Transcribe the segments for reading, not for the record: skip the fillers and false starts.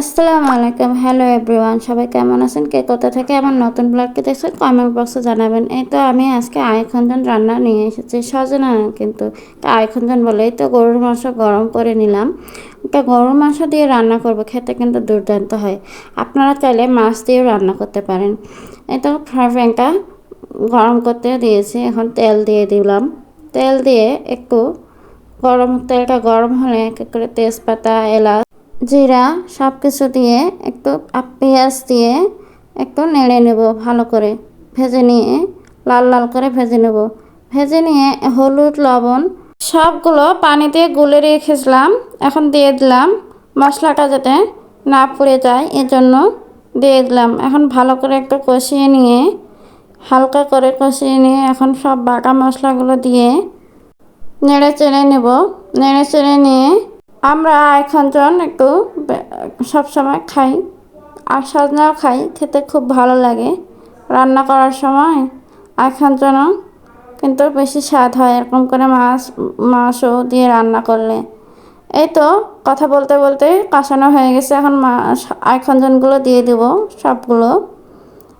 আসসালামু আলাইকুম, hello everyone, সবাই কেমন আছেন? কে কোথা থেকে আমার নতুন ব্লগটি দেখছেন কমেন্ট বক্সে জানাবেন। এই তো আমি আজকে আইখঞ্জন রান্না নিয়ে এসেছি, সজনা না কিন্তু আইখঞ্জন বলে। এই তো গরুর মাংস গরম করে নিলাম। এটা গরুর মাংস দিয়ে রান্না করব, খেতে কিন্তু দুর্দান্ত হয়। আপনারা চাইলে মাছ দিয়েও রান্না করতে পারেন। এই তো ফ্রাই প্যানটা গরম করতে দিয়েছি, এখন তেল দিয়ে দিলাম। তেল দিয়ে একটু তেলটা গরম হলে এক এক করে তেজপাতা, এলাচ, জিরা সব কিছু দিয়ে একটু পেঁয়াজ দিয়ে একটু নেড়ে নেব, ভালো করে ভেজে নিয়ে লাল লাল করে ভেজে নেব। ভেজে নিয়ে হলুদ, লবণ সবগুলো পানি দিয়ে গুলে রেখেছিলাম, এখন দিয়ে দিলাম। মশলাটা যাতে না পুড়ে যায় এজন্য দিয়ে দিলাম। এখন ভালো করে একটু কষিয়ে নিয়ে, হালকা করে কষিয়ে নিয়ে এখন সব বাটা মশলাগুলো দিয়ে নেড়ে চেড়ে নেব। নেড়ে চেড়ে নিয়ে আমরা আইখঞ্জন একটু সবসময় খাই, আর সজনাও খাই, খেতে খুব ভালো লাগে। রান্না করার সময় আইখঞ্জনও কিন্তু বেশি স্বাদ হয় এরকম করে মাছও দিয়ে রান্না করলে। এই তো কথা বলতে বলতে কষানো হয়ে গেছে, এখন আইখঞ্জনগুলো দিয়ে দেব সবগুলো।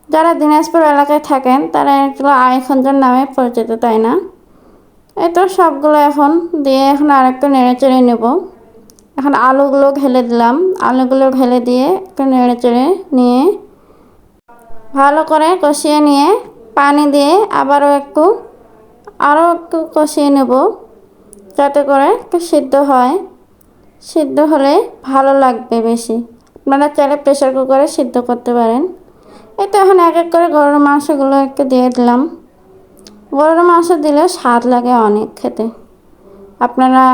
যারা দিনাজপুর এলাকায় থাকেন তারা এগুলো আইখঞ্জন নামে পরিচিত, তাই না? এই তো সবগুলো এখন দিয়ে এখন আরেকটু নেড়ে চেড়ে নেব। এখন আলুগুলো ঢেলে দিলাম, আলুগুলো ঢেলে দিয়ে একটু নেড়ে চেড়ে নিয়ে ভালো করে কষিয়ে নিয়ে পানি দিয়ে আরও একটু কষিয়ে নেব, যাতে করে একটু সিদ্ধ হয়। সিদ্ধ হলে ভালো লাগবে বেশি। আপনারা চাইলে প্রেশার কুকারে সিদ্ধ করতে পারেন। এই তো এখন এক এক করে গরুর মাংসগুলো একটু দিয়ে দিলাম। গরুর মাংস দিলে স্বাদ লাগে অনেক খেতে। আপনারা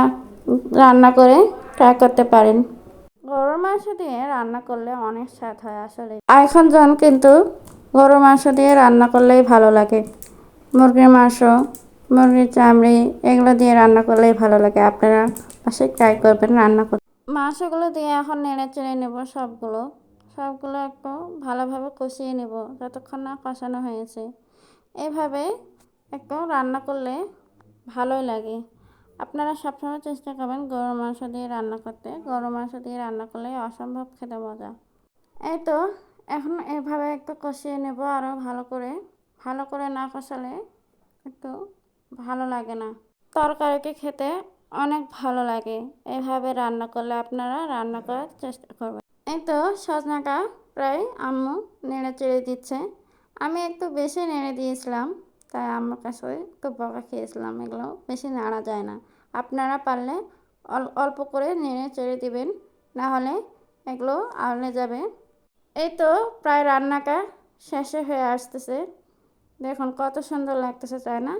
রান্না করে ট্রাই করতে পারেন। গরুর মাংস দিয়ে রান্না করলে অনেক স্বাদ হয় আসলে। আইখঞ্জন কিন্তু গরুর মাংস দিয়ে রান্না করলেই ভালো লাগে। মুরগির মাংস, মুরগির চামড়ি এগুলো দিয়ে রান্না করলেই ভালো লাগে। আপনারা পাশে ট্রাই করবেন রান্না করতে। মাংসগুলো দিয়ে এখন নেড়ে চেড়ে নেব সবগুলো। সবগুলো একটু ভালোভাবে কষিয়ে নেব যতক্ষণ না কষানো হয়েছে। এইভাবে একটু রান্না করলে ভালোই লাগে। আপনারা সবসময় চেষ্টা করবেন গরুর মাংস দিয়ে রান্না করতে। গরুর মাংস দিয়ে রান্না করলে অসম্ভব খেতে মজা। এই তো এখন এভাবে একটু কষিয়ে নেব আরও ভালো করে না কষালে একটু ভালো লাগে না। তরকারিকে খেতে অনেক ভালো লাগে। এভাবে রান্না করলে আপনারা রান্না করার চেষ্টা করবেন। এই তো সজনাটা প্রায় আম্মু নেড়ে চেড়ে দিচ্ছে। আমি একটু বেশি নেড়ে দিয়েছিলাম, তাই আমার কাছে একটু বকা খেয়েছিলাম। এগুলো বেশি নাড়া যায় না। আপনারা পারলে অল্প করে নেড়ে চেড়ে দিবেন, না হলে এগুলো আউলে যাবে। এই তো প্রায় রান্নাটা শেষে হয়ে আসতেছে। দেখুন কত সুন্দর লাগতেছে, তাই না?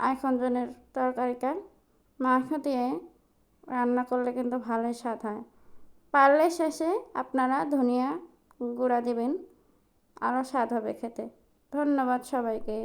আইখঞ্জনের তরকারিটা মাংস দিয়ে রান্না করলে কিন্তু ভালোই স্বাদ হয়। পারলে শেষে আপনারা ধনিয়া গুঁড়া দিবেন, আরও স্বাদ হবে খেতে। ধন্যবাদ সবাইকে।